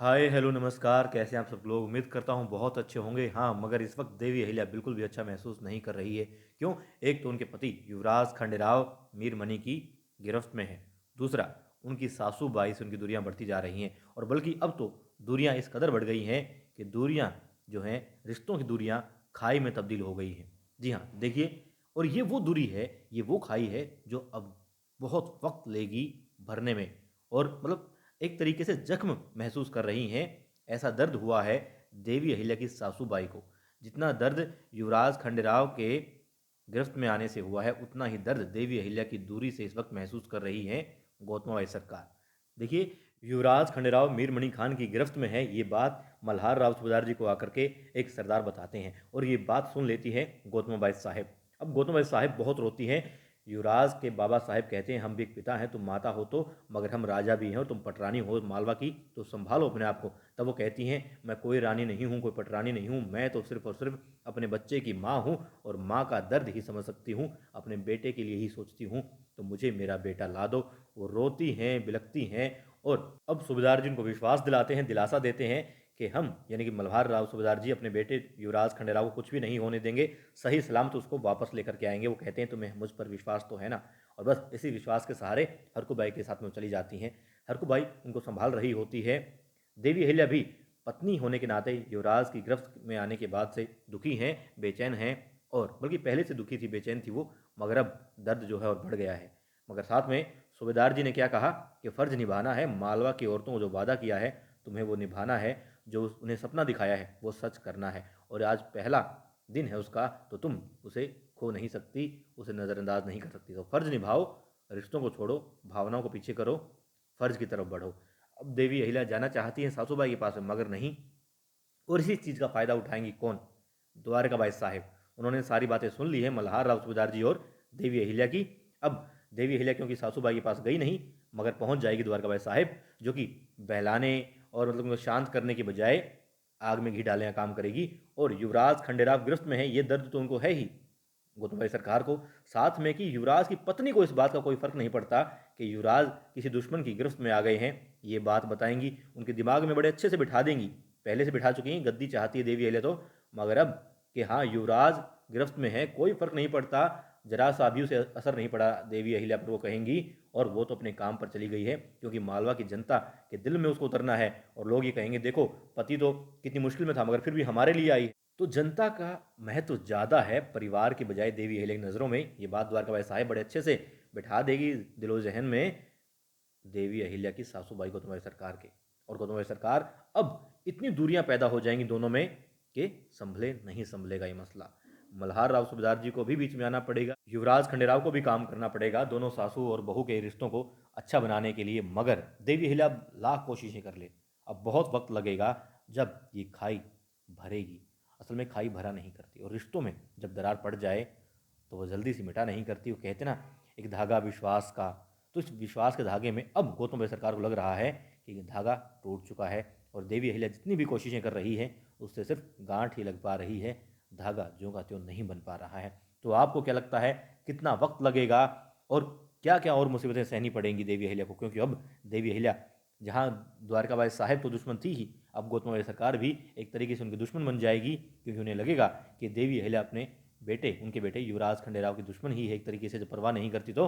Hi hello नमस्कार, कैसे हैं आप सब लोग। उम्मीद करता हूँ बहुत अच्छे होंगे। हाँ, मगर इस वक्त देवी अहिल्या बिल्कुल भी अच्छा महसूस नहीं कर रही है। क्यों? एक तो उनके पति युवराज खंडेराव मीरमणि की गिरफ्त में है। दूसरा, उनकी सासू बाई से उनकी दूरियां बढ़ती जा रही हैं, और बल्कि अब तो दूरियां इस कदर बढ़ गई हैं कि दूरियां जो हैं, रिश्तों की दूरियां खाई में तब्दील हो गई हैं। जी हाँ, देखिए। और ये वो दूरी है, ये वो खाई है जो अब बहुत वक्त लेगी भरने में। और मतलब एक तरीके से जख्म महसूस कर रही हैं। ऐसा दर्द हुआ है देवी अहिल्या की सासूबाई को। जितना दर्द युवराज खंडेराव के गिरफ्त में आने से हुआ है, उतना ही दर्द देवी अहिल्या की दूरी से इस वक्त महसूस कर रही है गौतमाबाई सरकार। देखिए, युवराज खंडेराव मीरमणि खान की गिरफ्त में है, ये बात मल्हार राव सूबेदार जी को आकर के एक सरदार बताते हैं, और ये बात सुन लेती है गौतमाबाई साहेब। अब गौतमाबाई साहेब बहुत रोती हैं। युवराज के बाबा साहेब कहते हैं, हम भी एक पिता हैं, तुम माता हो तो, मगर हम राजा भी हैं, और तुम पटरानी हो मालवा की, तो संभालो अपने आप को। तब वो कहती हैं, मैं कोई रानी नहीं हूँ, कोई पटरानी नहीं हूँ, मैं तो सिर्फ और सिर्फ अपने बच्चे की माँ हूँ, और माँ का दर्द ही समझ सकती हूँ, अपने बेटे के लिए ही सोचती हूँ, तो मुझे मेरा बेटा ला दो। वो रोती हैं, बिलखती हैं। और अब सूबेदार जी उनको विश्वास दिलाते हैं, दिलासा देते हैं कि हम यानी कि मल्हार राव सूबेदार जी अपने बेटे युवराज खंडेराव को कुछ भी नहीं होने देंगे, सही सलामत उसको वापस लेकर के आएंगे। वो कहते हैं, तुम्हें मुझ पर विश्वास तो है ना। और बस इसी विश्वास के सहारे हरकुबाई के साथ में चली जाती हैं। हरकुबाई उनको संभाल रही होती है। देवी अहिल्या भी पत्नी होने के नाते युवराज की गिरफ्त में आने के बाद से दुखी हैं, बेचैन हैं, और बल्कि पहले से दुखी थी, बेचैन थी वो, मगर अब दर्द जो है और बढ़ गया है। मगर साथ में सूबेदार जी ने क्या कहा कि फ़र्ज निभाना है, मालवा की औरतों को जो वादा किया है तुम्हें वो निभाना है, जो उन्हें सपना दिखाया है वो सच करना है, और आज पहला दिन है उसका, तो तुम उसे खो नहीं सकती, उसे नज़रअंदाज नहीं कर सकती। तो फ़र्ज निभाओ, रिश्तों को छोड़ो, भावनाओं को पीछे करो, फ़र्ज की तरफ बढ़ो। अब देवी अहिल्या जाना चाहती हैं सासूबाई के पास में, मगर नहीं। और इसी चीज़ का फ़ायदा उठाएंगी कौन? द्वारकाबाई साहिब। उन्होंने सारी बातें सुन ली है मल्हार राव सूबेदार जी और देवी अहिल्या की। अब देवी अहिल्या क्योंकि सासूबाई के पास गई नहीं, मगर पहुंच जाएगी द्वारकाबाई साहिब, जो कि बहलाने और मतलब उनको शांत करने की बजाय आग में घी डालने का काम करेगी। और युवराज खंडेराव गिरफ्त में है, ये दर्द तो उनको है ही, गोतबाई सरकार को। साथ में कि युवराज की पत्नी को इस बात का कोई फर्क नहीं पड़ता कि युवराज किसी दुश्मन की गिरफ्त में आ गए हैं। ये बात बताएंगी, उनके दिमाग में बड़े अच्छे से बिठा देंगी। पहले से बिठा चुकी हैं, गद्दी चाहती है देवी अहिल्या तो, मगर अब कि हाँ युवराज गिरफ्त में है, कोई फर्क नहीं पड़ता, जरा सा भी उसे असर नहीं पड़ा देवी अहिल्या पर, वो कहेंगी। और वो तो अपने काम पर चली गई है, क्योंकि मालवा की जनता के दिल में उसको उतरना है। और लोग ये कहेंगे, देखो पति तो कितनी मुश्किल में था, मगर फिर भी हमारे लिए आई। तो जनता का महत्व ज़्यादा है परिवार की बजाय देवी अहिल्या की नज़रों में। ये बात द्वारकाबाई साहिब बड़े अच्छे से बिठा देगी दिलो जहन में देवी अहिल्या की सासूबाई गौतमबाई सरकार के। और गौतमबाई सरकार, अब इतनी दूरियां पैदा हो जाएंगी दोनों में कि संभले नहीं संभलेगा ये मसला। मल्हार राव सूबेदार जी को भी बीच में आना पड़ेगा, युवराज खंडेराव को भी काम करना पड़ेगा, दोनों सासू और बहू के रिश्तों को अच्छा बनाने के लिए। मगर देवी अहिल्या अब लाख कोशिशें कर ले, अब बहुत वक्त लगेगा जब ये खाई भरेगी। असल में खाई भरा नहीं करती, और रिश्तों में जब दरार पड़ जाए तो वो जल्दी से मिटा नहीं करती। वो कहते ना, एक धागा विश्वास का। तो इस विश्वास के धागे में अब गौतम सरकार को लग रहा है कि ये धागा टूट चुका है, और देवी अहिल्या जितनी भी कोशिशें कर रही है उससे सिर्फ गांठ ही लग पा रही है, धागा ज्यों का त्यों नहीं बन पा रहा है। तो आपको क्या लगता है, कितना वक्त लगेगा, और क्या क्या और मुसीबतें सहनी पड़ेंगी देवी अहिल्या को? क्योंकि अब देवी अहिल्या, जहाँ द्वारकाबाई साहेब तो दुश्मन थी ही, अब गौतम सरकार भी एक तरीके से उनकी दुश्मन बन जाएगी, क्योंकि उन्हें लगेगा कि देवी अहिल्या अपने बेटे, उनके बेटे युवराज खंडेराव की दुश्मन ही है एक तरीके से, जब परवाह नहीं करती तो।